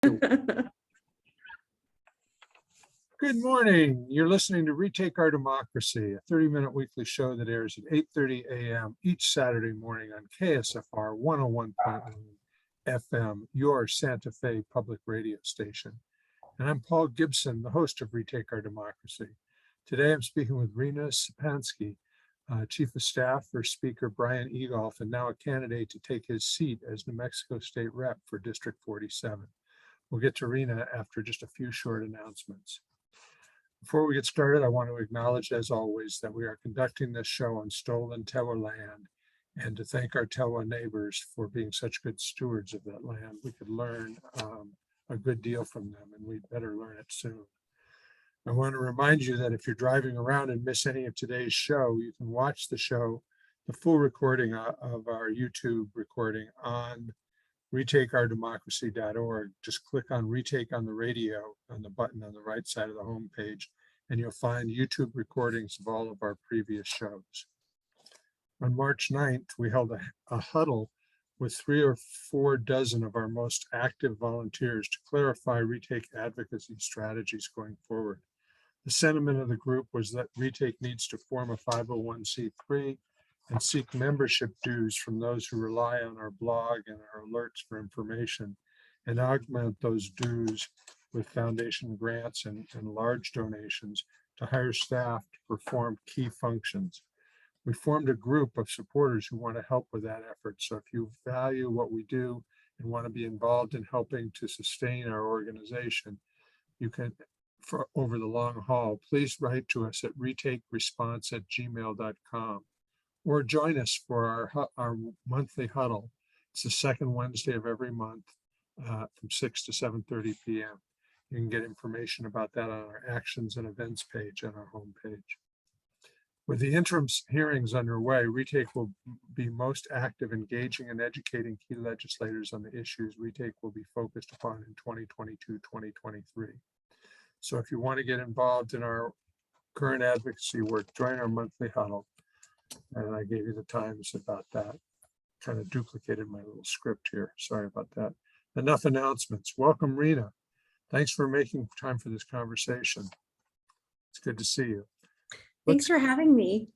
Good morning. You're listening to Retake Our Democracy, a 30-minute weekly show that airs at 8:30 a.m. each Saturday morning on KSFR 101.1 FM, your Santa Fe public radio station. And I'm Paul Gibson, the host of Retake Our Democracy. Today I'm speaking with Reena Szczepanski, Chief of Staff for Speaker Brian Egolf, and now a candidate to take his seat as New Mexico State Rep for District 47. We'll get to Reena after just a few short announcements. Before we get started, I want to acknowledge, as always, that we are conducting this show on stolen Tewa land, and to thank our Tewa neighbors for being such good stewards of that land. We could learn a good deal from them, and we'd better learn it soon. I want to remind you that if you're driving around and miss any of today's show, you can watch the show, the full recording of our YouTube recording on retakeourdemocracy.org. Just click on Retake on the Radio on the button on the right side of the homepage, and you'll find YouTube recordings of all of our previous shows. On March 9th, we held a huddle with 3 or 4 dozen of our most active volunteers to clarify Retake advocacy strategies going forward. The sentiment of the group was that Retake needs to form a 501c3 and seek membership dues from those who rely on our blog and our alerts for information, and augment those dues with foundation grants and large donations to hire staff to perform key functions. We formed a group of supporters who want to help with that effort. So if you value what we do and want to be involved in helping to sustain our organization, you can, for over the long haul, please write to us at retakeresponse@gmail.com. or join us for our monthly huddle. It's the second Wednesday of every month from 6 to 7:30 p.m. You can get information about that on our actions and events page on our homepage. With the interim hearings underway, Retake will be most active engaging and educating key legislators on the issues Retake will be focused upon in 2022-2023. So if you want to get involved in our current advocacy work, join our monthly huddle. And I gave you the times about that. Kind of duplicated my little script here. Sorry about that. Enough announcements. Welcome, Reena. Thanks for making time for this conversation. It's good to see you. Thanks for having me.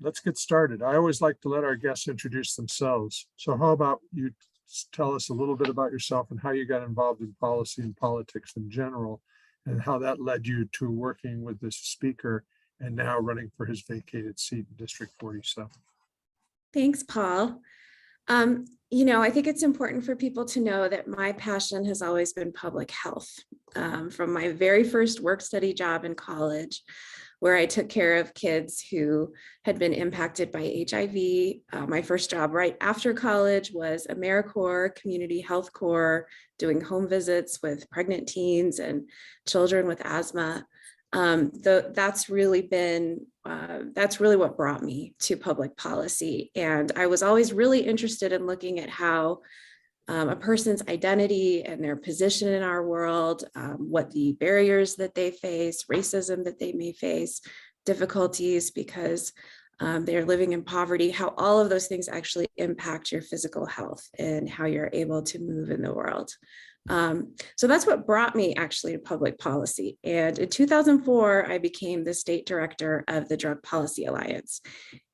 Let's get started. I always like to let our guests introduce themselves. So how about you tell us a little bit about yourself and how you got involved in policy and politics in general, and how that led you to working with this speaker and now running for his vacated seat in District 47. Thanks, Paul. I think it's important for people to know that my passion has always been public health. From my very first work-study job in college, where I took care of kids who had been impacted by HIV. My first job right after college was AmeriCorps Community Health Corps, doing home visits with pregnant teens and children with asthma. That's really what brought me to public policy. And I was always really interested in looking at how a person's identity and their position in our world, what the barriers that they face, racism that they may face, difficulties because they're living in poverty, how all of those things actually impact your physical health and how you're able to move in the world. So that's what brought me actually to public policy. And in 2004, I became the state director of the Drug Policy Alliance.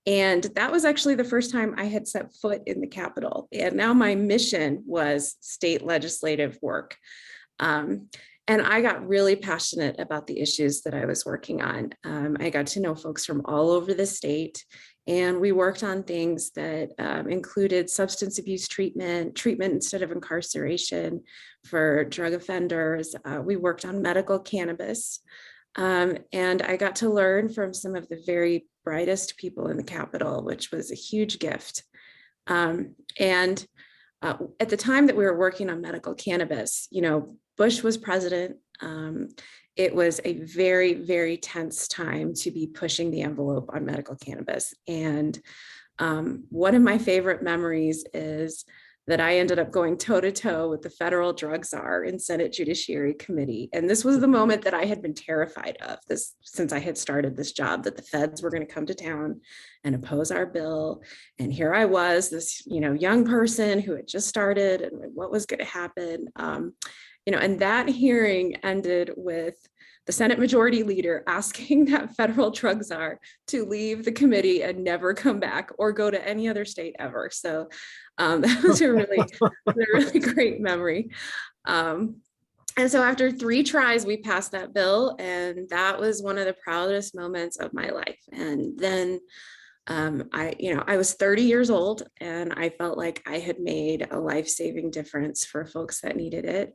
And that was actually the first time I had set foot in the Capitol. And now my mission was state legislative work. And I got really passionate about the issues that I was working on. I got to know folks from all over the state, and we worked on things that included substance abuse treatment instead of incarceration for drug offenders. We worked on medical cannabis. And I got to learn from some of the very brightest people in the Capitol, which was a huge gift. At the time that we were working on medical cannabis, Bush was president. It was a very, very tense time to be pushing the envelope on medical cannabis. And one of my favorite memories is that I ended up going toe-to-toe with the federal drug czar in Senate Judiciary Committee. And this was the moment that I had been terrified of this since I had started this job, that the feds were going to come to town and oppose our bill. And here I was, this young person who had just started, and what was going to happen. and that hearing ended with the Senate Majority Leader asking that federal drug czar to leave the committee and never come back or go to any other state ever. So that was a really great memory. And so after 3 tries, we passed that bill, and that was one of the proudest moments of my life. And then I was 30 years old, and I felt like I had made a life-saving difference for folks that needed it.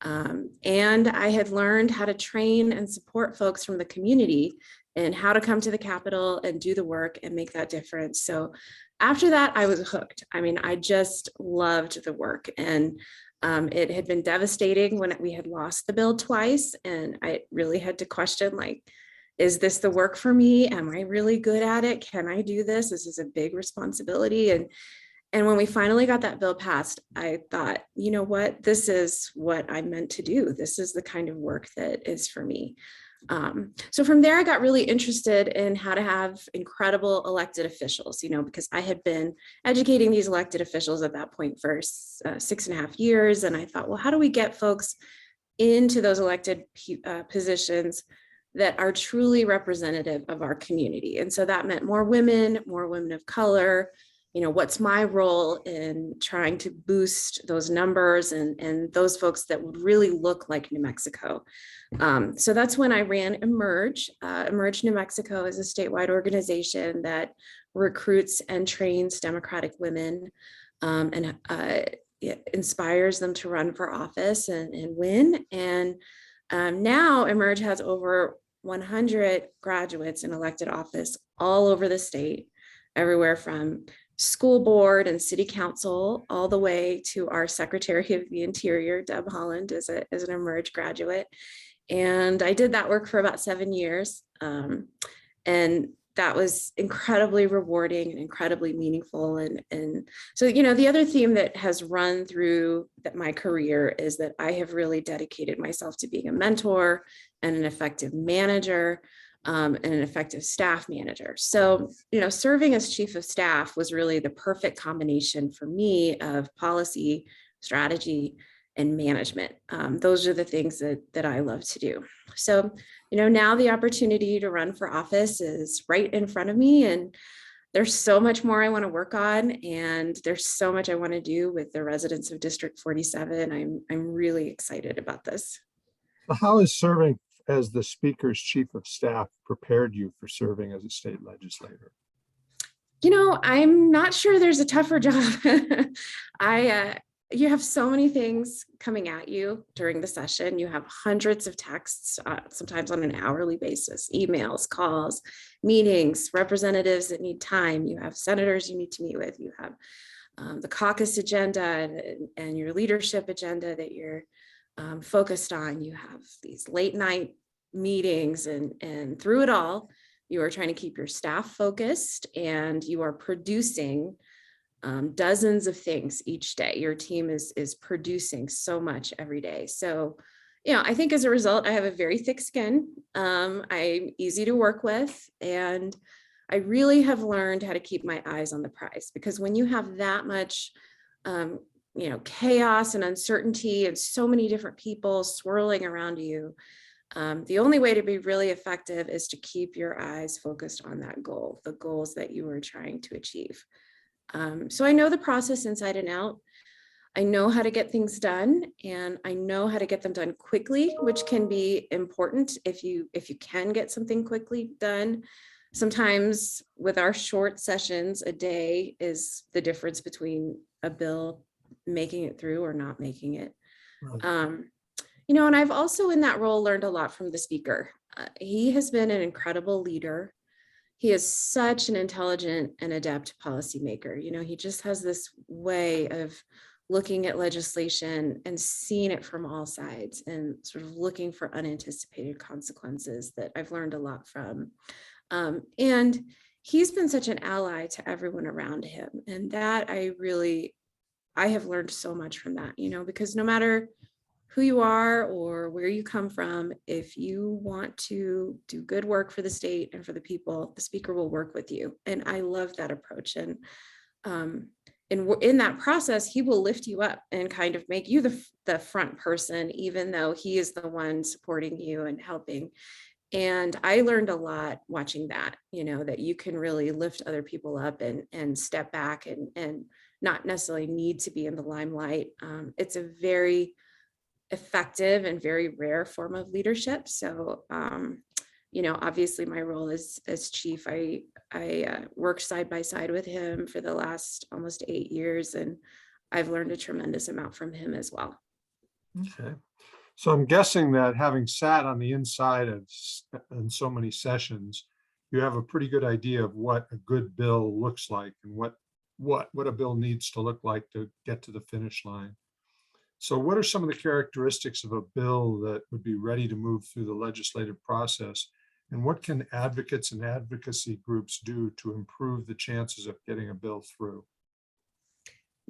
And I had learned how to train and support folks from the community and how to come to the Capitol and do the work and make that difference. So after that, I was hooked. I mean, I just loved the work, and it had been devastating when we had lost the bill twice, and I really had to question, like, is this the work for me? Am I really good at it? Can I do this? This is a big responsibility. And when we finally got that bill passed, I thought, you know what, this is what I'm meant to do. This is the kind of work that is for me. So from there, I got really interested in how to have incredible elected officials, because I had been educating these elected officials at that point for 6.5 years. And I thought, well, how do we get folks into those elected positions that are truly representative of our community? And so that meant more women of color. What's my role in trying to boost those numbers and those folks that would really look like New Mexico? So that's when I ran Emerge. Emerge New Mexico is a statewide organization that recruits and trains Democratic women and it inspires them to run for office and win. And now Emerge has over 100 graduates in elected office all over the state, everywhere from school board and city council, all the way to our Secretary of the Interior, Deb Holland, is an Emerge graduate. And I did that work for about 7 years. And that was incredibly rewarding and incredibly meaningful. And so, the other theme that has run through my career is that I have really dedicated myself to being a mentor and an effective manager. And an effective staff manager. So, serving as chief of staff was really the perfect combination for me of policy, strategy, and management. Those are the things that I love to do. So, now the opportunity to run for office is right in front of me, and there's so much more I want to work on, and there's so much I want to do with the residents of District 47. I'm really excited about this. How is serving as the Speaker's chief of staff prepared you for serving as a state legislator? I'm not sure there's a tougher job. You have so many things coming at you during the session. You have hundreds of texts, sometimes on an hourly basis, emails, calls, meetings, representatives that need time. You have senators you need to meet with. You have the caucus agenda and your leadership agenda that you're focused on. You have these late night meetings, and through it all, you are trying to keep your staff focused, and you are producing dozens of things each day. Your team is producing so much every day. So, I think as a result, I have a very thick skin. I'm easy to work with, and I really have learned how to keep my eyes on the prize, because when you have that much chaos and uncertainty and so many different people swirling around you, the only way to be really effective is to keep your eyes focused on that goal, the goals that you are trying to achieve. So I know the process inside and out. I know how to get things done, and I know how to get them done quickly, which can be important if you can get something quickly done. Sometimes with our short sessions, a day is the difference between a bill making it through or not making it. Right. And I've also in that role learned a lot from the speaker. He has been an incredible leader. He is such an intelligent and adept policymaker. He just has this way of looking at legislation and seeing it from all sides and sort of looking for unanticipated consequences that I've learned a lot from. And he's been such an ally to everyone around him. And that I have learned so much from that, because no matter who you are or where you come from, if you want to do good work for the state and for the people, the speaker will work with you. And I love that approach. And in that process, he will lift you up and kind of make you the front person, even though he is the one supporting you and helping. And I learned a lot watching that, that you can really lift other people up and step back and not necessarily need to be in the limelight. It's a very effective and very rare form of leadership. So, obviously my role as chief, I worked side by side with him for the last almost 8 years, and I've learned a tremendous amount from him as well. Okay. So I'm guessing that having sat on the inside of in so many sessions, you have a pretty good idea of what a good bill looks like and what a bill needs to look like to get to the finish line. So what are some of the characteristics of a bill that would be ready to move through the legislative process? And what can advocates and advocacy groups do to improve the chances of getting a bill through?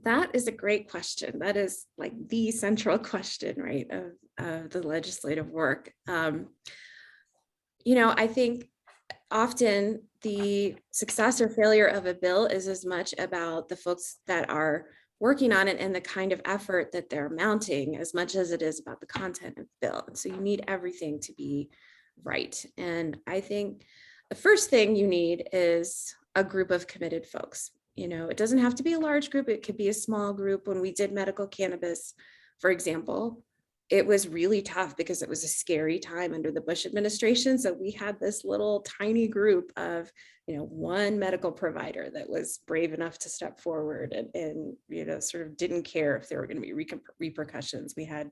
That is a great question. That is like the central question, right, of the legislative work. I think often the success or failure of a bill is as much about the folks that are working on it and the kind of effort that they're mounting as much as it is about the content of the bill. And so you need everything to be right. And I think the first thing you need is a group of committed folks. It doesn't have to be a large group. It could be a small group. When we did medical cannabis, for example, it was really tough because it was a scary time under the Bush administration. So we had this little tiny group of, one medical provider that was brave enough to step forward and sort of didn't care if there were going to be repercussions. We had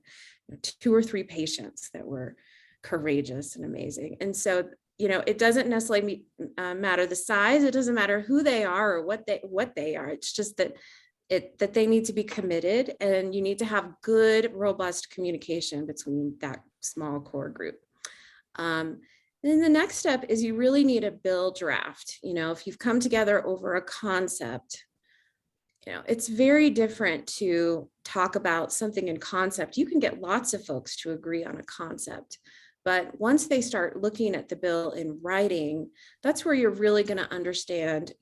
2 or 3 patients that were courageous and amazing. And so, it doesn't necessarily matter the size. It doesn't matter who they are or what they are. It's just that they need to be committed, and you need to have good, robust communication between that small core group. Then the next step is you really need a bill draft. If you've come together over a concept, it's very different to talk about something in concept. You can get lots of folks to agree on a concept, but once they start looking at the bill in writing, that's where you're really going to understand,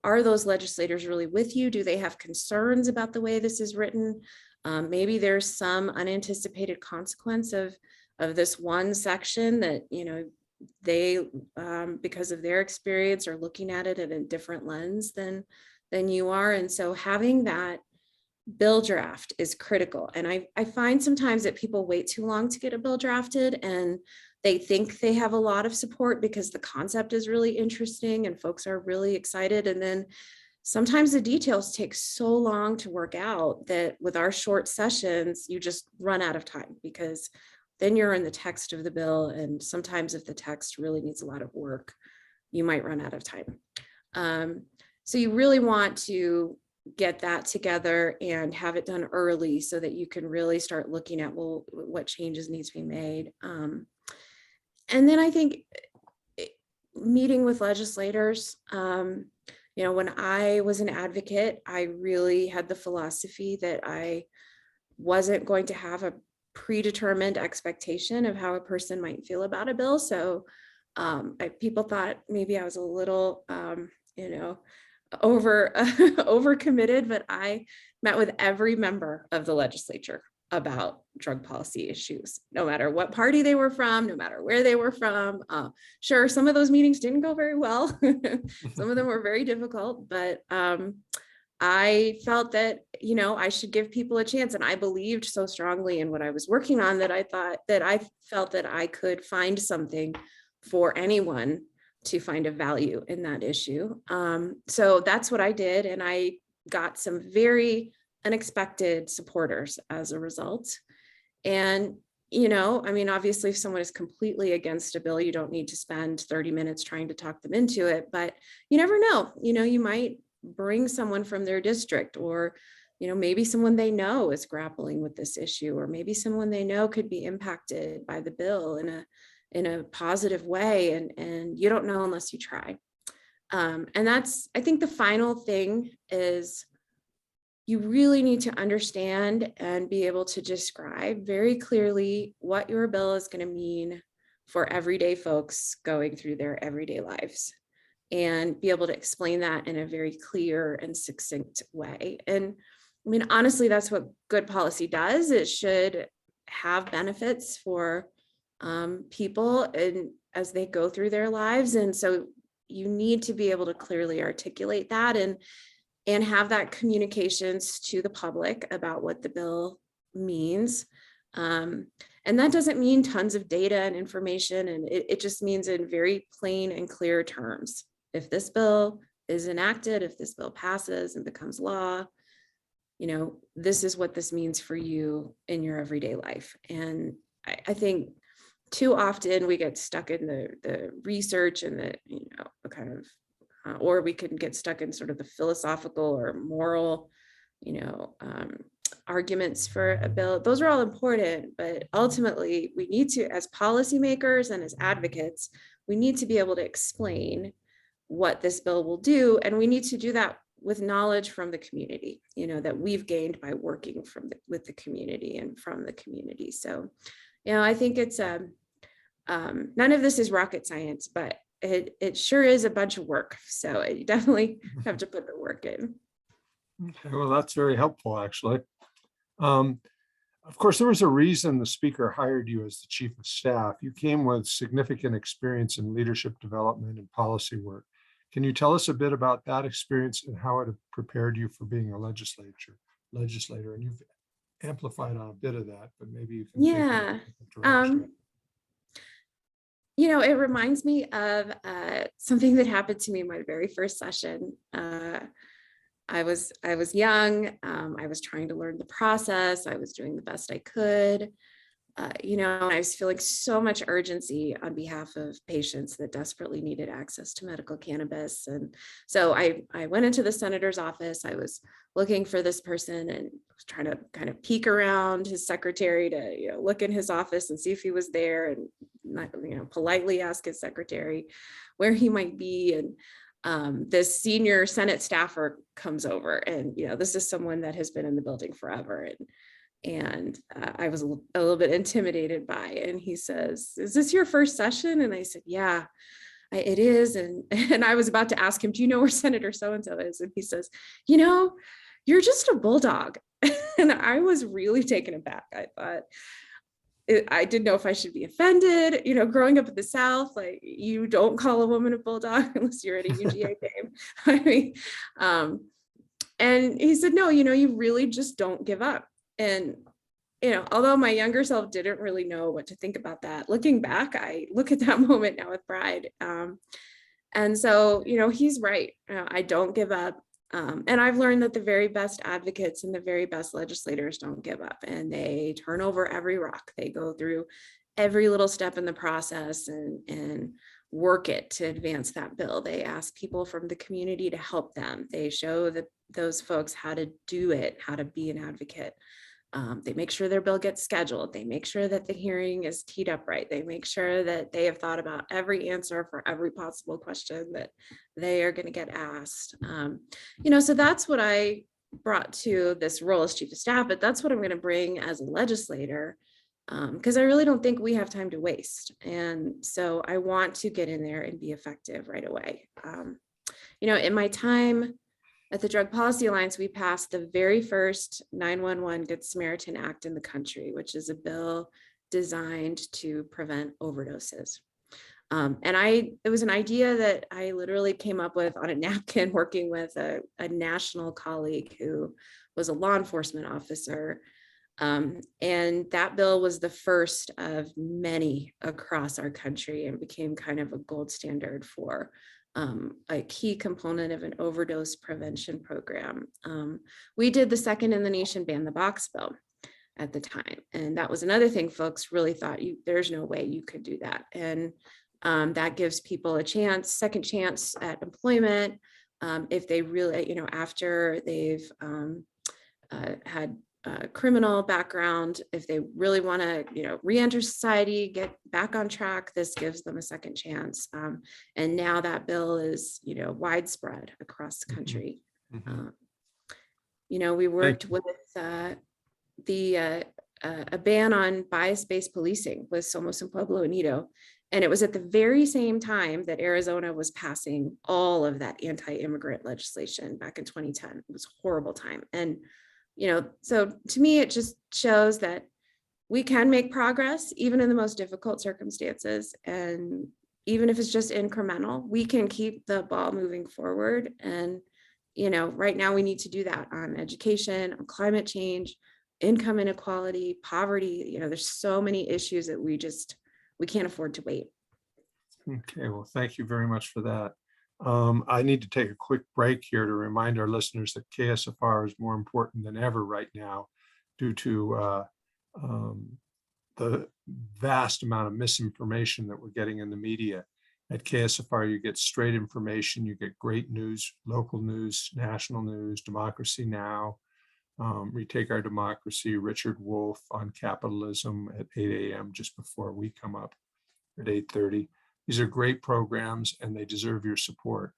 are those legislators really with you? Do they have concerns about the way this is written? Maybe there's some unanticipated consequence of this one section that, they, because of their experience, are looking at it in a different lens than you are. And so having that bill draft is critical. And I find sometimes that people wait too long to get a bill drafted, and they think they have a lot of support because the concept is really interesting and folks are really excited. And then sometimes the details take so long to work out that with our short sessions, you just run out of time, because then you're in the text of the bill. And sometimes if the text really needs a lot of work, you might run out of time. So you really want to get that together and have it done early so that you can really start looking at, well, what changes need to be made. And then I think meeting with legislators, when I was an advocate, I really had the philosophy that I wasn't going to have a predetermined expectation of how a person might feel about a bill. So people thought maybe I was a little, over committed, but I met with every member of the legislature about drug policy issues, no matter what party they were from, no matter where they were from. Sure, some of those meetings didn't go very well. Some of them were very difficult, but I felt that, I should give people a chance. And I believed so strongly in what I was working on that I felt that I could find something for anyone to find a value in that issue. So that's what I did. And I got some very unexpected supporters as a result. And, obviously if someone is completely against a bill, you don't need to spend 30 minutes trying to talk them into it, but you never know, you might bring someone from their district, or, maybe someone they know is grappling with this issue, or maybe someone they know could be impacted by the bill in a positive way. And you don't know unless you try. And that's, I think the final thing is you really need to understand and be able to describe very clearly what your bill is going to mean for everyday folks going through their everyday lives. and be able to explain that in a very clear and succinct way. And I mean, honestly, that's what good policy does. It should have benefits for people and as they go through their lives. And so you need to be able to clearly articulate that and have that communications to the public about what the bill means. And that doesn't mean tons of data and information, and it just means in very plain and clear terms. If this bill is enacted, if this bill passes and becomes law, you know, this is what this means for you in your everyday life. And I think too often we get stuck in the research and the, you know, kind of, or we can get stuck in sort of the philosophical or moral, you know, arguments for a bill. Those are all important, but ultimately we need to, as policymakers and as advocates, we need to be able to explain what this bill will do. And we need to do that with knowledge from the community, you know, that we've gained by working with the community and from the community. So, you know, I think it's none of this is rocket science, but it sure is a bunch of work. So you definitely have to put the work in. Okay, well, that's very helpful, actually. Of course, there was a reason the speaker hired you as the chief of staff. You came with significant experience in leadership development and policy work. Can you tell us a bit about that experience and how it prepared you for being a legislator? And you've amplified on a bit of that, but maybe you can take it in a different direction. You know, it reminds me of something that happened to me in my very first session. I was young. I was trying to learn the process. I was doing the best I could. You know, I was feeling so much urgency on behalf of patients that desperately needed access to medical cannabis. And so I went into the senator's office. I was looking for this person and was trying to kind of peek around his secretary to, you know, look in his office and see if he was there and not, you know, politely ask his secretary where he might be. And this senior Senate staffer comes over, and, you know, this is someone that has been in the building forever. And I was a little bit intimidated by it. And he says, "Is this your first session?" And I said, "Yeah, it is." And I was about to ask him, "Do you know where Senator so-and-so is?" And he says, "You know, you're just a bulldog." And I was really taken aback. I thought, I didn't know if I should be offended. You know, growing up in the South, like, you don't call a woman a bulldog unless you're at a UGA game. I mean, and he said, "No, you know, you really just don't give up." And, you know, although my younger self didn't really know what to think about that, looking back, I look at that moment now with pride. And so, you know, he's right. I don't give up. And I've learned that the very best advocates and the very best legislators don't give up, and they turn over every rock. They go through every little step in the process and work it to advance that bill. They ask people from the community to help them. They show those folks how to do it, how to be an advocate. They make sure their bill gets scheduled. They make sure that the hearing is teed up right. They make sure that they have thought about every answer for every possible question that they are going to get asked. You know, so that's what I brought to this role as chief of staff, but that's what I'm going to bring as a legislator, because I really don't think we have time to waste. And so I want to get in there and be effective right away. You know, in my time at the Drug Policy Alliance, we passed the very first 911 Good Samaritan Act in the country, which is a bill designed to prevent overdoses. And it was an idea that I literally came up with on a napkin working with a national colleague who was a law enforcement officer. And that bill was the first of many across our country and became kind of a gold standard for a key component of an overdose prevention program. We did the second in the nation ban the box bill at the time. And that was another thing folks really thought, there's no way you could do that. And that gives people a second chance at employment. If they really, you know, after they've had criminal background, if they really want to, you know, re-enter society, get back on track, this gives them a second chance. And now that bill is, you know, widespread across the country. You know, we worked with a ban on bias-based policing with Somos and Pueblo Unido. And it was at the very same time that Arizona was passing all of that anti-immigrant legislation back in 2010. It was a horrible time. And, so to me, it just shows that we can make progress even in the most difficult circumstances. And even if it's just incremental, we can keep the ball moving forward. And, right now we need to do that on education, on climate change, income inequality, poverty. There's so many issues that we can't afford to wait. Okay, well, thank you very much for that. I need to take a quick break here to remind our listeners that KSFR is more important than ever right now due to the vast amount of misinformation that we're getting in the media. At KSFR, you get straight information, you get great news, local news, national news, Democracy Now!, Retake Our Democracy, Richard Wolff on capitalism at 8 a.m. just before we come up at 8:30. These are great programs and they deserve your support.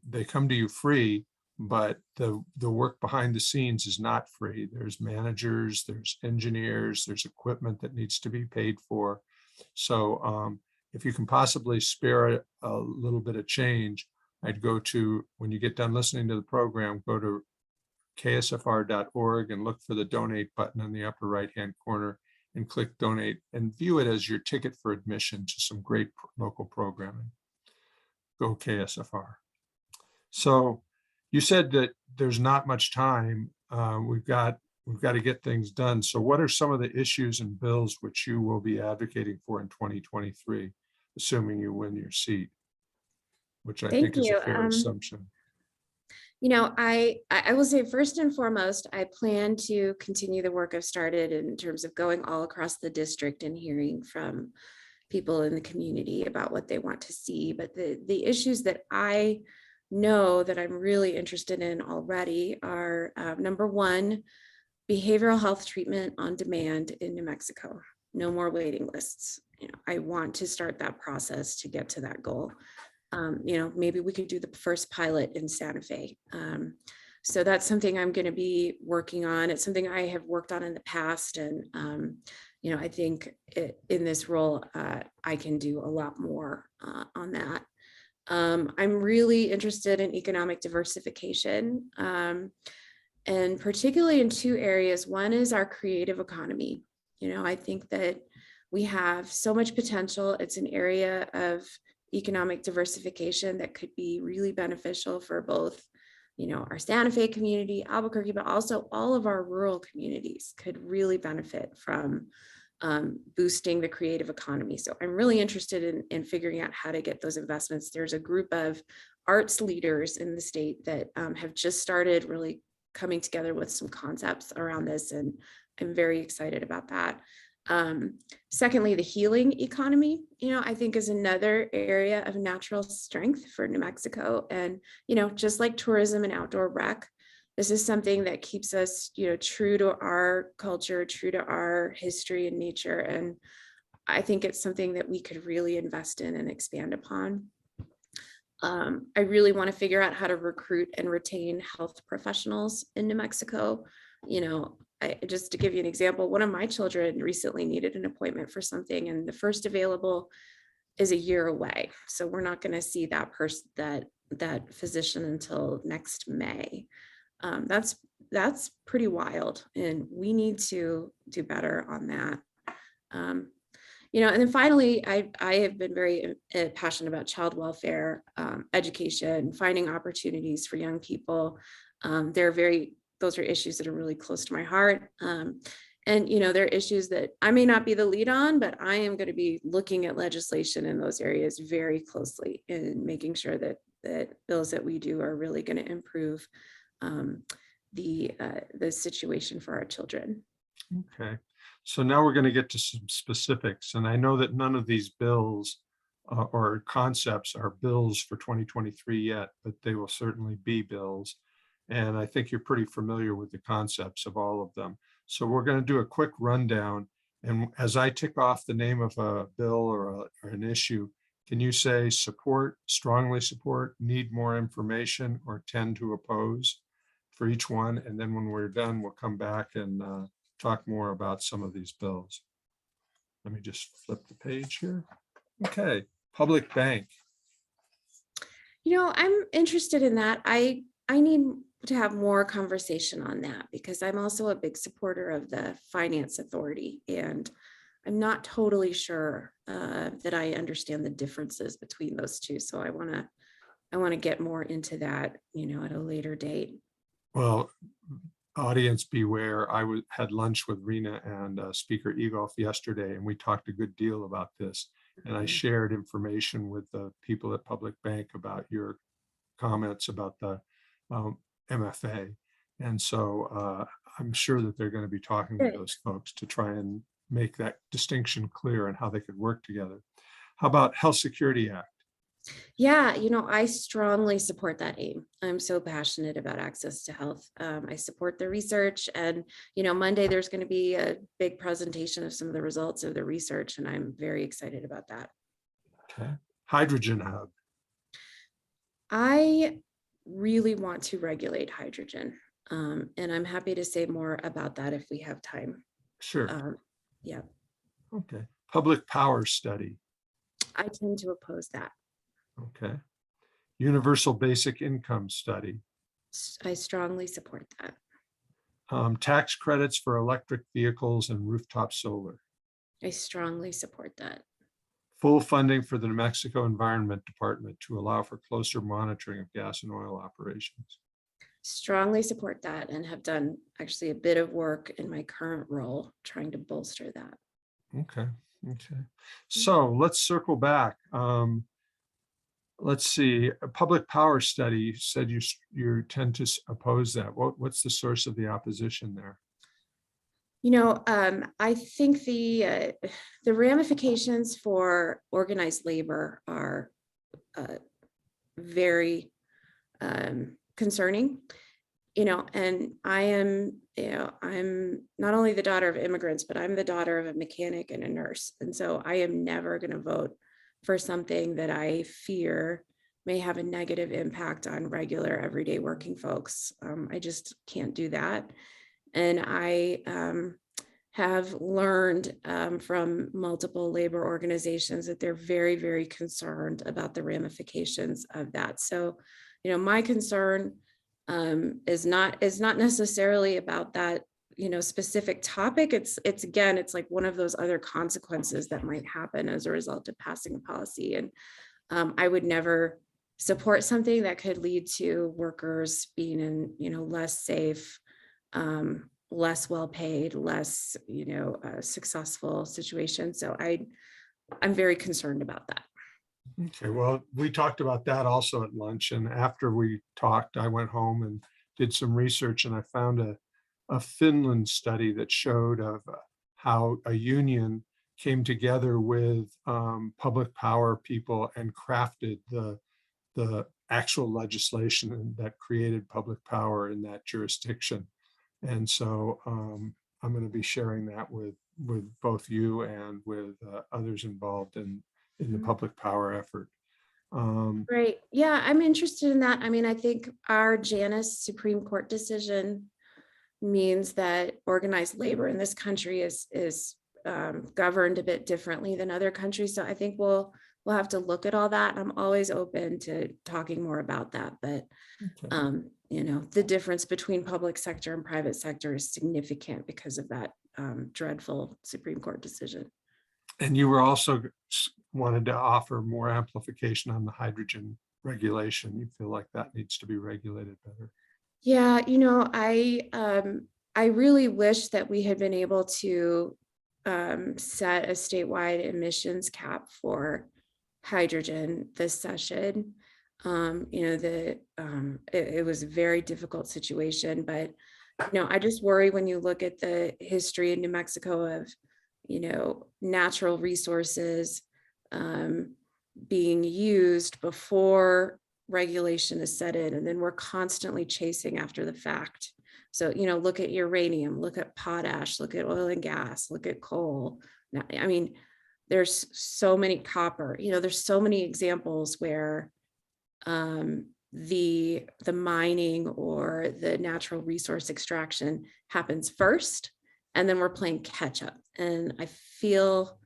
They come to you free, but the work behind the scenes is not free. There's managers, there's engineers, there's equipment that needs to be paid for. So if you can possibly spare a little bit of change, I'd go to, when you get done listening to the program, go to ksfr.org and look for the donate button in the upper right-hand corner and click donate and view it as your ticket for admission to some great local programming. Go KSFR. So you said that there's not much time. We've got to get things done. So what are some of the issues and bills which you will be advocating for in 2023, assuming you win your seat, which I think Thank is you. a fair assumption? I will say first and foremost, I plan to continue the work I've started in terms of going all across the district and hearing from people in the community about what they want to see. But the issues that I know that I'm really interested in already are number one, behavioral health treatment on demand in New Mexico. No more waiting lists. I want to start that process to get to that goal. Maybe we could do the first pilot in Santa Fe. So that's something I'm going to be working on. It's something I have worked on in the past. And, I think in this role, I can do a lot more on that. I'm really interested in economic diversification, and particularly in two areas. One is our creative economy. I think that we have so much potential. It's an area of economic diversification that could be really beneficial for both, our Santa Fe community, Albuquerque, but also all of our rural communities could really benefit from boosting the creative economy. So I'm really interested in figuring out how to get those investments. There's a group of arts leaders in the state that have just started really coming together with some concepts around this, and I'm very excited about that. Secondly, the healing economy, I think is another area of natural strength for New Mexico. And, just like tourism and outdoor rec, this is something that keeps us, true to our culture, true to our history and nature. And I think it's something that we could really invest in and expand upon. I really want to figure out how to recruit and retain health professionals in New Mexico. Just to give you an example, one of my children recently needed an appointment for something, and the first available is a year away. So we're not going to see that person, that physician, until next May. That's pretty wild, and we need to do better on that. And then finally, I have been very passionate about child welfare, education, finding opportunities for young people. Those are issues that are really close to my heart. And, there are issues that I may not be the lead on, but I am going to be looking at legislation in those areas very closely and making sure that bills that we do are really going to improve the situation for our children. Okay, so now we're going to get to some specifics. And I know that none of these bills or concepts are bills for 2023 yet, but they will certainly be bills. And I think you're pretty familiar with the concepts of all of them. So we're going to do a quick rundown. And as I tick off the name of a bill or an issue, can you say support, strongly support, need more information, or tend to oppose for each one? And then when we're done, we'll come back and talk more about some of these bills. Let me just flip the page here. Okay, public bank. I'm interested in that. I need to have more conversation on that because I'm also a big supporter of the finance authority, and I'm not totally sure that I understand the differences between those two. So I want to get more into that, at a later date. Well, audience beware, had lunch with Reena and Speaker Egolf yesterday, and we talked a good deal about this. And I shared information with the people at Public Bank about your comments about the MFA. And so I'm sure that they're going to be talking with Good. those folks to try and make that distinction clear and how they could work together. How about Health Security Act? Yeah, I strongly support that aim. I'm so passionate about access to health. I support the research, and Monday there's going to be a big presentation of some of the results of the research, and I'm very excited about that. Okay. Hydrogen Hub. I really want to regulate hydrogen, and I'm happy to say more about that if we have time. Sure. Yeah, Okay. Public Power Study. I tend to oppose that. Okay. Universal Basic Income Study. I strongly support that. Tax credits for electric vehicles and rooftop solar. I strongly support that. Full funding for the New Mexico Environment Department to allow for closer monitoring of gas and oil operations. Strongly support that, and have done actually a bit of work in my current role trying to bolster that. Okay. So let's circle back. Let's see, a public power study, you said you tend to oppose that. What's the source of the opposition there? I think the ramifications for organized labor are very concerning. And I'm not only the daughter of immigrants, but I'm the daughter of a mechanic and a nurse. And so I am never going to vote for something that I fear may have a negative impact on regular everyday working folks. I just can't do that. And I have learned from multiple labor organizations that they're very, very concerned about the ramifications of that. So, my concern is not necessarily about that specific topic. It's like one of those other consequences that might happen as a result of passing a policy. And I would never support something that could lead to workers being in less safe, less well paid, less successful situation. So I'm very concerned about that. Okay, well, we talked about that also at lunch, and after we talked, I went home and did some research, and I found a Finland study that showed of how a union came together with public power people and crafted the actual legislation that created public power in that jurisdiction. And so I'm going to be sharing that with both you and with others involved in the public power effort. Great. Yeah, I'm interested in that. I mean, I think our Janus Supreme Court decision means that organized labor in this country is governed a bit differently than other countries. So I think we'll have to look at all that. I'm always open to talking more about that, but Okay. the difference between public sector and private sector is significant because of that dreadful Supreme Court decision. And you were also wanted to offer more amplification on the hydrogen regulation. You feel like that needs to be regulated better. Yeah, I really wish that we had been able to set a statewide emissions cap for hydrogen this session. It was a very difficult situation, but I just worry when you look at the history in New Mexico of natural resources being used before regulation is set in, and then we're constantly chasing after the fact. So, look at uranium, look at potash, look at oil and gas, look at coal. Now, I mean, there's so many copper, there's so many examples where the mining or the natural resource extraction happens first, and then we're playing catch up. And I feel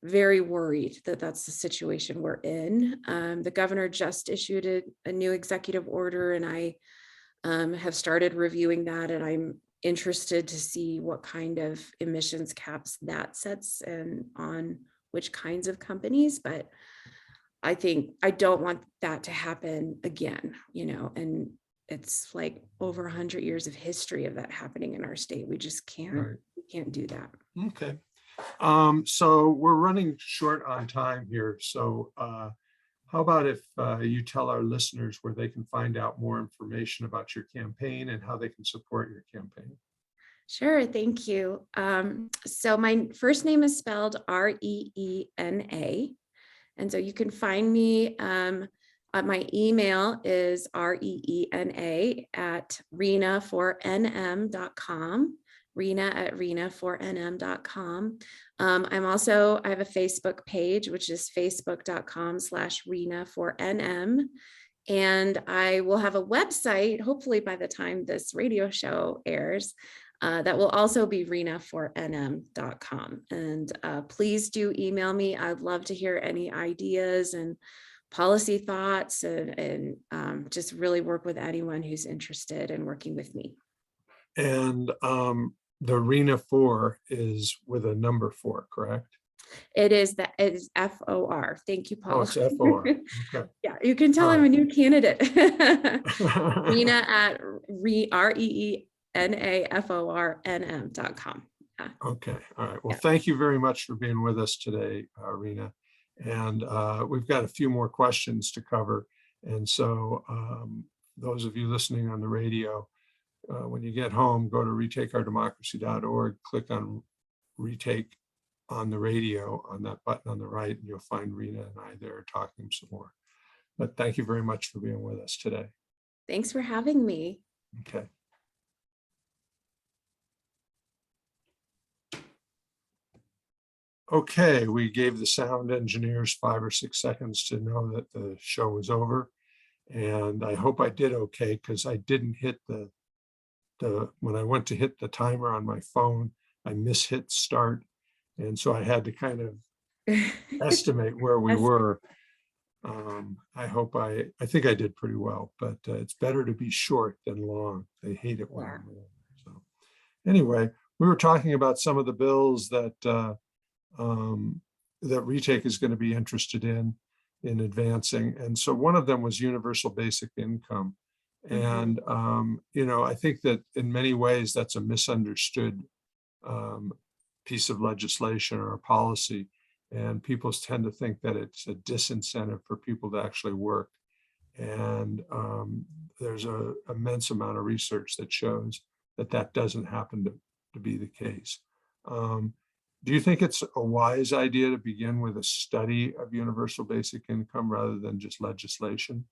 very worried that that's the situation we're in. The governor just issued a new executive order, and I have started reviewing that, and I'm interested to see what kind of emissions caps that sets and on which kinds of companies. But I think I don't want that to happen again, and it's like over 100 years of history of that happening in our state. We just Right. can't do that. Okay. So we're running short on time here. So how about if you tell our listeners where they can find out more information about your campaign and how they can support your campaign? Sure, thank you. So my first name is spelled Reena, and so you can find me. My email is reena@reena4nm.com. Reena@reena4nm.com. I have a Facebook page, which is facebook.com/reena4nm. And I will have a website, hopefully by the time this radio show airs, that will also be reena4nm.com. And please do email me. I'd love to hear any ideas and policy thoughts, and just really work with anyone who's interested in working with me. And the RENA 4 is with a number 4, correct? It is FOR. Thank you, Paul. Oh, it's FOR. Okay. Yeah, you can tell All I'm right. a new candidate. REENA@REENAFORNM.com. Yeah. Okay. All right. Well, Yeah. thank you very much for being with us today, Reena. And we've got a few more questions to cover. And so those of you listening on the radio, when you get home, go to retakeourdemocracy.org, click on retake on the radio on that button on the right, and you'll find Reena and I there talking some more. But thank you very much for being with us today. Thanks for having me. Okay. Okay, we gave the sound engineers 5 or 6 seconds to know that the show was over. And I hope I did okay, because I didn't hit when I went to hit the timer on my phone, I mishit start. And so I had to kind of estimate where we were. I think I did pretty well, but it's better to be short than long. They hate it when I'm long. So anyway, we were talking about some of the bills that that Retake is going to be interested in advancing. And so one of them was universal basic income. And, I think that in many ways that's a misunderstood piece of legislation or a policy. And people tend to think that it's a disincentive for people to actually work. And there's an immense amount of research that shows that that doesn't happen to be the case. Do you think it's a wise idea to begin with a study of universal basic income rather than just legislation?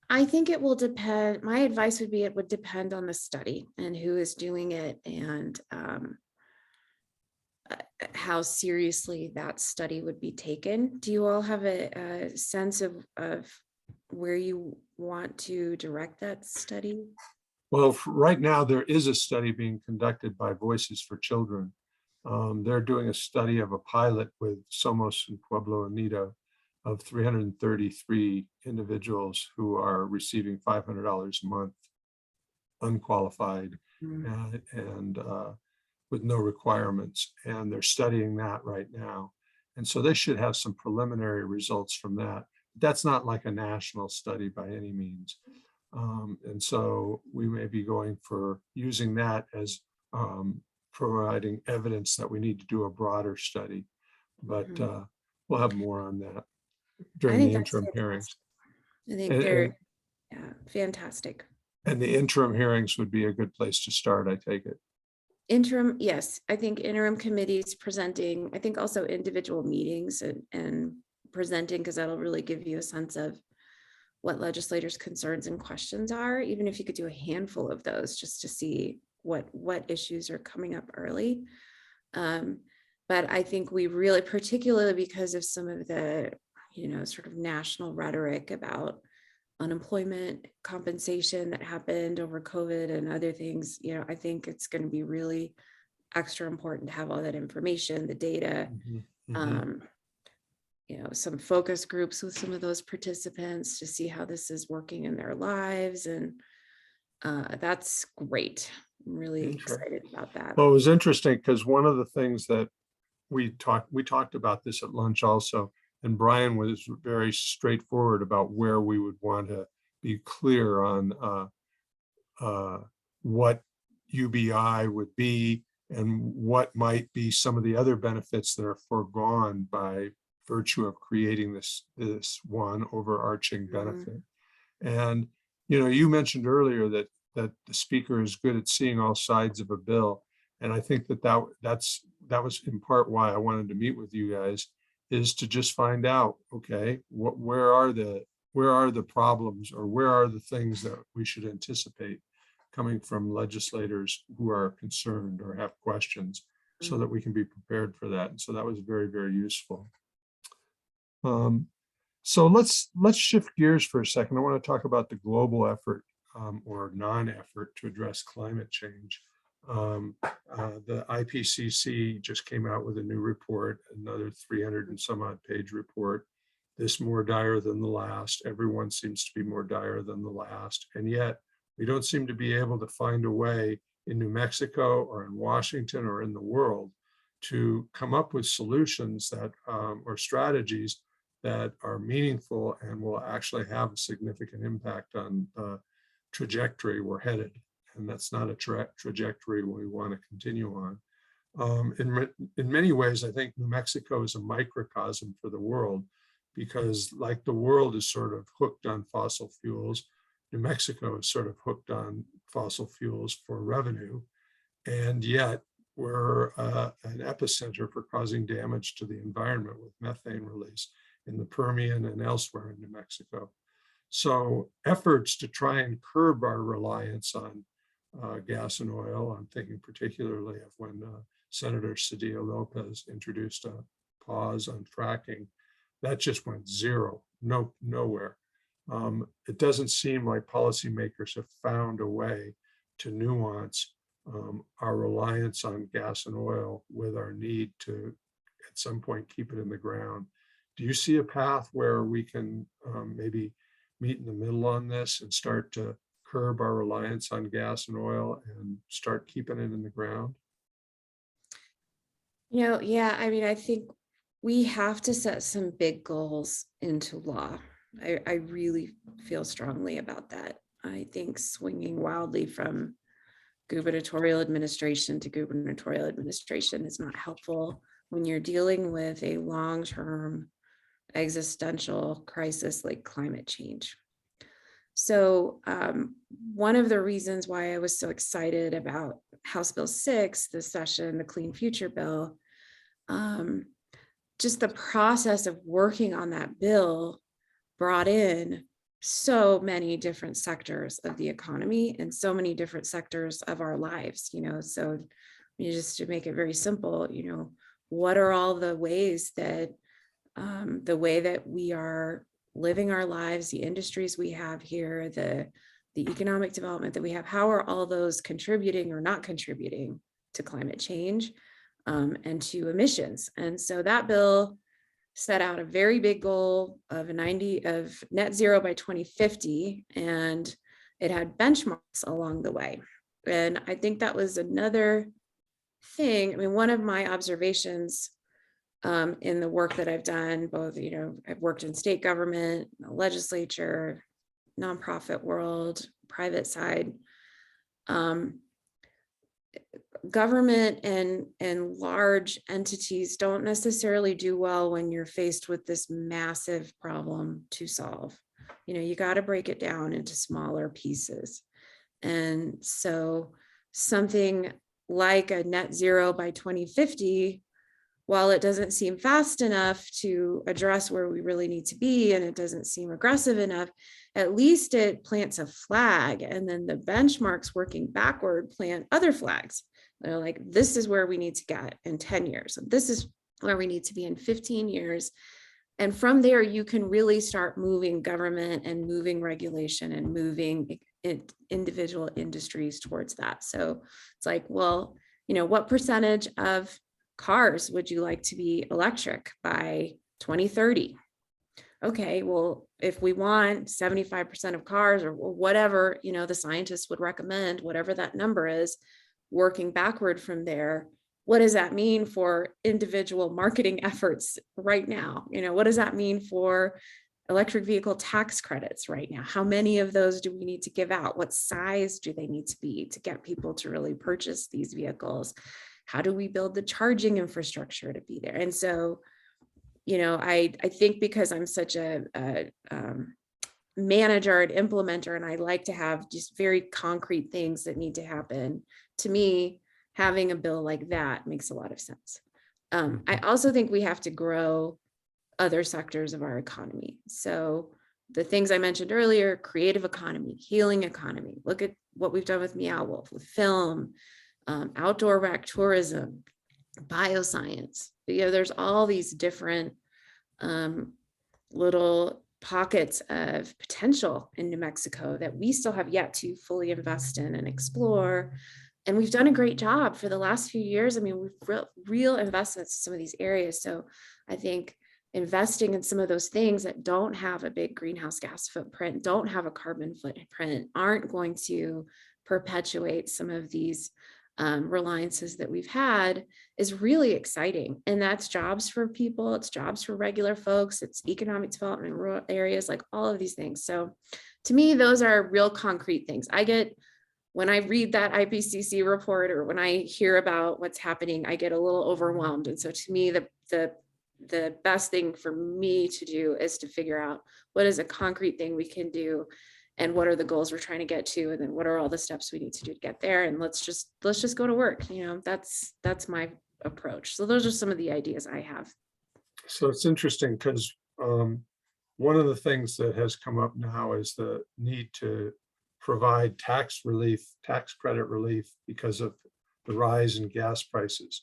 I think it will depend. My advice would be it would depend on the study and who is doing it, and how seriously that study would be taken. Do you all have a sense of where you want to direct that study? Well, right now, there is a study being conducted by Voices for Children. They're doing a study of a pilot with Somos and Pueblo Unido of 333 individuals who are receiving $500 a month, unqualified, and with no requirements. And they're studying that right now. And so they should have some preliminary results from that. That's not like a national study by any means. And so we may be going for using that as providing evidence that we need to do a broader study, but we'll have more on that during the interim hearings. I think they're fantastic. And the interim hearings would be a good place to start, I take it. Interim, yes. I think interim committees presenting, I think also individual meetings and presenting, because that'll really give you a sense of what legislators' concerns and questions are, even if you could do a handful of those just to see what issues are coming up early. But I think we really, particularly because of some of the, sort of national rhetoric about unemployment compensation that happened over COVID and other things, I think it's going to be really extra important to have all that information, the data, Mhm, mhm. um, some focus groups with some of those participants to see how this is working in their lives. And that's great. I'm really excited about that. Well, it was interesting because one of the things that we talked about this at lunch also, and Brian was very straightforward about where we would want to be clear on what UBI would be and what might be some of the other benefits that are foregone by virtue of creating this one overarching benefit. And you mentioned earlier that the speaker is good at seeing all sides of a bill, and I think that was in part why I wanted to meet with you guys, is to just find out, okay, where are the problems, or where are the things that we should anticipate coming from legislators who are concerned or have questions, so that we can be prepared for that. And so that was very, very useful. So let's shift gears for a second. I want to talk about the global effort, or non-effort, to address climate change. The IPCC just came out with a new report, another 300 and some odd page report. This more dire than the last. Everyone seems to be more dire than the last. And yet we don't seem to be able to find a way in New Mexico or in Washington or in the world to come up with solutions that, or strategies that are meaningful and will actually have a significant impact on the trajectory we're headed. And that's not a trajectory we want to continue on. In many ways, I think New Mexico is a microcosm for the world, because like the world is sort of hooked on fossil fuels, New Mexico is sort of hooked on fossil fuels for revenue. And yet we're an epicenter for causing damage to the environment with methane release in the Permian and elsewhere in New Mexico. So efforts to try and curb our reliance on gas and oil, I'm thinking particularly of when Senator Cedillo Lopez introduced a pause on fracking, that just went zero, nowhere. It doesn't seem like policymakers have found a way to nuance our reliance on gas and oil with our need to, at some point, keep it in the ground. Do you see a path where we can maybe meet in the middle on this and start to curb our reliance on gas and oil and start keeping it in the ground? Yeah, I mean, I think we have to set some big goals into law. I really feel strongly about that. I think swinging wildly from gubernatorial administration to gubernatorial administration is not helpful when you're dealing with a long-term existential crisis like climate change. So one of the reasons why I was so excited about House Bill 6 this session, the Clean Future Bill, just the process of working on that bill brought in so many different sectors of the economy and so many different sectors of our lives, so just to make it very simple, what are all the ways that the way that we are living our lives, the industries we have here, the economic development that we have, how are all those contributing or not contributing to climate change and to emissions? And so that bill set out a very big goal of net zero by 2050, and it had benchmarks along the way. And I think that was another thing. I mean, one of my observations in the work that I've done, both, I've worked in state government, legislature, nonprofit world, private side, government and large entities don't necessarily do well when you're faced with this massive problem to solve. You got to break it down into smaller pieces. And so something like a net zero by 2050, while it doesn't seem fast enough to address where we really need to be, and it doesn't seem aggressive enough, at least it plants a flag, and then the benchmarks working backward plant other flags. They're like, this is where we need to get in 10 years. This is where we need to be in 15 years. And from there, you can really start moving government and moving regulation and moving individual industries towards that. So it's like, well, what percentage of cars would you like to be electric by 2030? Okay, well, if we want 75% of cars or whatever, the scientists would recommend, whatever that number is, working backward from there, what does that mean for individual marketing efforts right now? What does that mean for electric vehicle tax credits right now? How many of those do we need to give out? What size do they need to be to get people to really purchase these vehicles? How do we build the charging infrastructure to be there? And so, I think because I'm such a manager and implementer, and I like to have just very concrete things that need to happen, to me, having a bill like that makes a lot of sense. I also think we have to grow other sectors of our economy. So the things I mentioned earlier, creative economy, healing economy, look at what we've done with Meow Wolf, with film, outdoor rec tourism, bioscience. There's all these different little pockets of potential in New Mexico that we still have yet to fully invest in and explore. And we've done a great job for the last few years. I mean, we've real investments in some of these areas. So I think investing in some of those things that don't have a big greenhouse gas footprint, don't have a carbon footprint, aren't going to perpetuate some of these reliances that we've had is really exciting. And that's jobs for people, it's jobs for regular folks, it's economic development in rural areas, like all of these things. So to me, those are real concrete things. When I read that IPCC report or when I hear about what's happening, I get a little overwhelmed. And so to me, the best thing for me to do is to figure out what is a concrete thing we can do and what are the goals we're trying to get to, and then what are all the steps we need to do to get there, and let's just go to work. That's my approach. So those are some of the ideas I have. So it's interesting because one of the things that has come up now is the need to provide tax credit relief because of the rise in gas prices.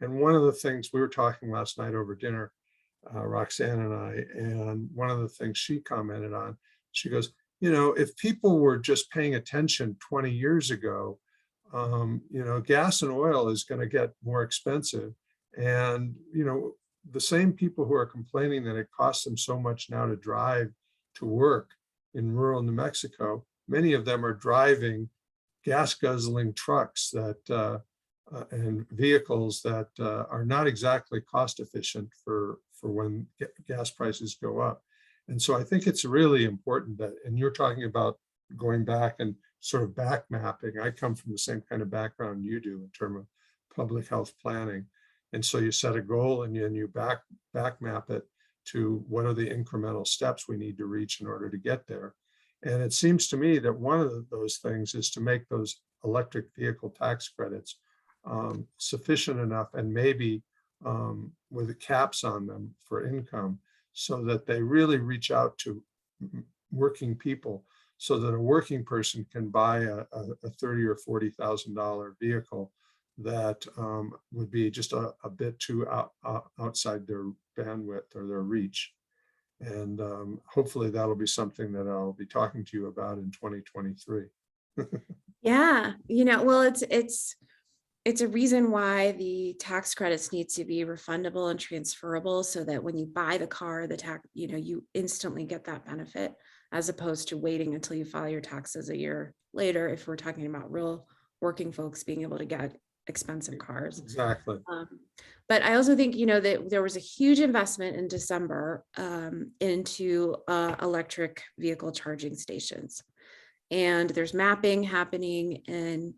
And one of the things we were talking last night over dinner, Roxanne and I, and one of the things she commented on, she goes, if people were just paying attention 20 years ago, gas and oil is going to get more expensive. And, the same people who are complaining that it costs them so much now to drive to work in rural New Mexico, many of them are driving gas guzzling trucks that and vehicles that are not exactly cost efficient for when gas prices go up. And so I think it's really important that, and you're talking about going back and sort of back mapping. I come from the same kind of background you do in terms of public health planning. And so you set a goal and you back map it to what are the incremental steps we need to reach in order to get there. And it seems to me that one of those things is to make those electric vehicle tax credits sufficient enough, and maybe with the caps on them for income, so that they really reach out to working people, so that a working person can buy a $30,000 or $40,000 vehicle that would be just a bit too outside their bandwidth or their reach. And hopefully that'll be something that I'll be talking to you about in 2023. Yeah, well, it's a reason why the tax credits need to be refundable and transferable, so that when you buy the car, the tax, you instantly get that benefit, as opposed to waiting until you file your taxes a year later, if we're talking about real working folks being able to get expensive cars. Exactly. But I also think, that there was a huge investment in December into electric vehicle charging stations. And there's mapping happening, and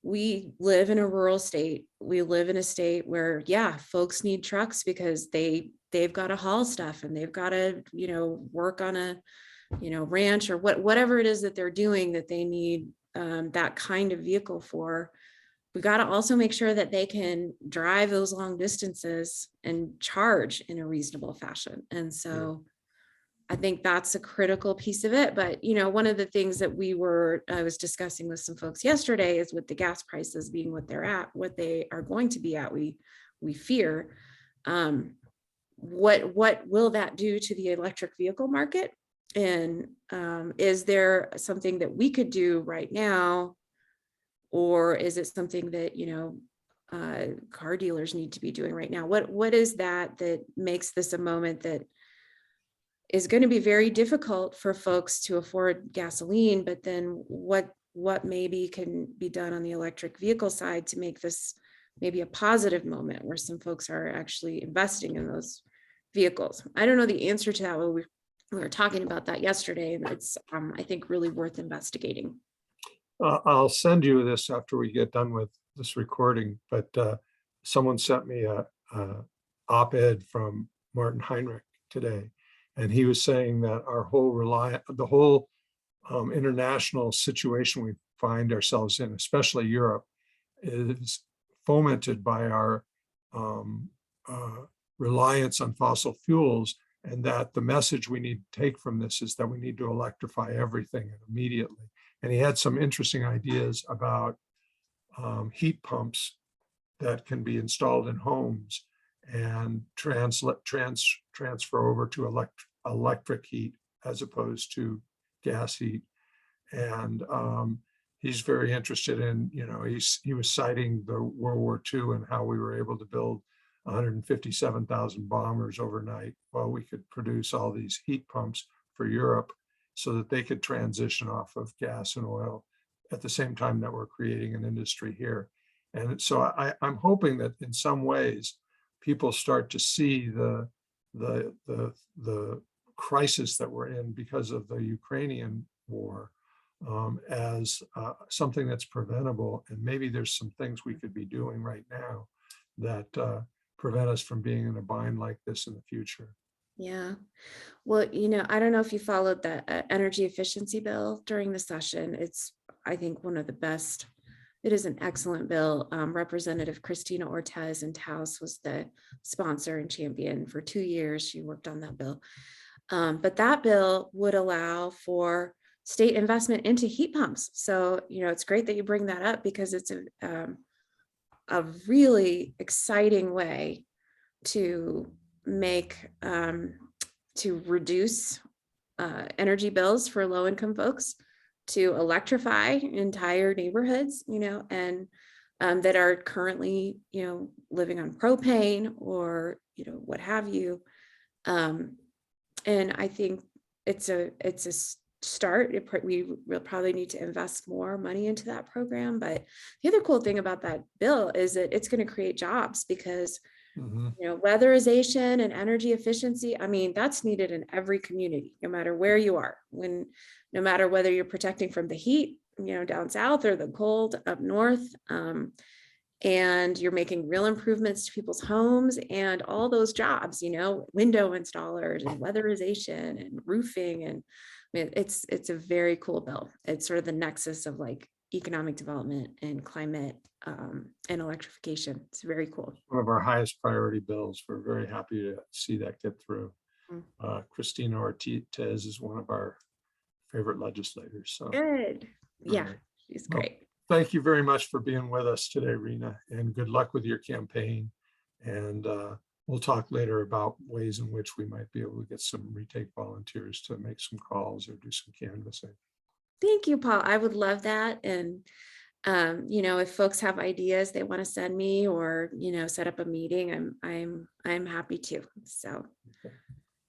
we live in a rural state. We live in a state where, yeah, folks need trucks because they've got to haul stuff, and they've got to, work on a, ranch or whatever it is that they're doing that they need that kind of vehicle for. We got to also make sure that they can drive those long distances and charge in a reasonable fashion. And so I think that's a critical piece of it. But, one of the things that I was discussing with some folks yesterday is, with the gas prices being what they're at, what they are going to be at, we fear, what will that do to the electric vehicle market? And is there something that we could do right now? Or is it something that, car dealers need to be doing right now? What is that makes this a moment that is going to be very difficult for folks to afford gasoline, but then what maybe can be done on the electric vehicle side to make this maybe a positive moment where some folks are actually investing in those vehicles? I don't know the answer to that. We were talking about that yesterday, and it's I think really worth investigating. I'll send you this after we get done with this recording, but someone sent me a op-ed from Martin Heinrich today, and he was saying that the whole international situation we find ourselves in, especially Europe, is fomented by our reliance on fossil fuels, and that the message we need to take from this is that we need to electrify everything immediately. And he had some interesting ideas about heat pumps that can be installed in homes and transfer over to electric heat as opposed to gas heat. And he's very interested in, he was citing the World War II and how we were able to build 157,000 bombers overnight while we could produce all these heat pumps for Europe so that they could transition off of gas and oil at the same time that we're creating an industry here. And so I'm hoping that in some ways people start to see the crisis that we're in because of the Ukrainian war as something that's preventable. And maybe there's some things we could be doing right now that prevent us from being in a bind like this in the future. Yeah. Well, I don't know if you followed the energy efficiency bill during the session. It's, I think, one of the best. It is an excellent bill. Representative Christina Ortez in Taos was the sponsor and champion for 2 years. She worked on that bill. But that bill would allow for state investment into heat pumps. So, it's great that you bring that up because it's a really exciting way to make to reduce energy bills for low-income folks, to electrify entire neighborhoods, and that are currently, living on propane or, what have you. And I think it's a start. We will probably need to invest more money into that program. But the other cool thing about that bill is that it's going to create jobs because weatherization and energy efficiency, I mean, that's needed in every community, no matter where you are, no matter whether you're protecting from the heat, down south or the cold up north, and you're making real improvements to people's homes and all those jobs, window installers and weatherization and roofing. And I mean, it's a very cool bill. It's sort of the nexus of like economic development and climate and electrification. It's very cool. One of our highest priority bills. We're very happy to see that get through. Christina Ortez is one of our favorite legislators. So good. Yeah, she's great. Well, thank you very much for being with us today, Reena, and good luck with your campaign. And we'll talk later about ways in which we might be able to get some retake volunteers to make some calls or do some canvassing. Thank you, Paul. I would love that. And if folks have ideas they want to send me or, set up a meeting, I'm happy to. So okay.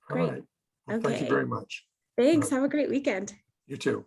Great. All right. Well, thank you very much. Thanks. Have a great weekend. You too.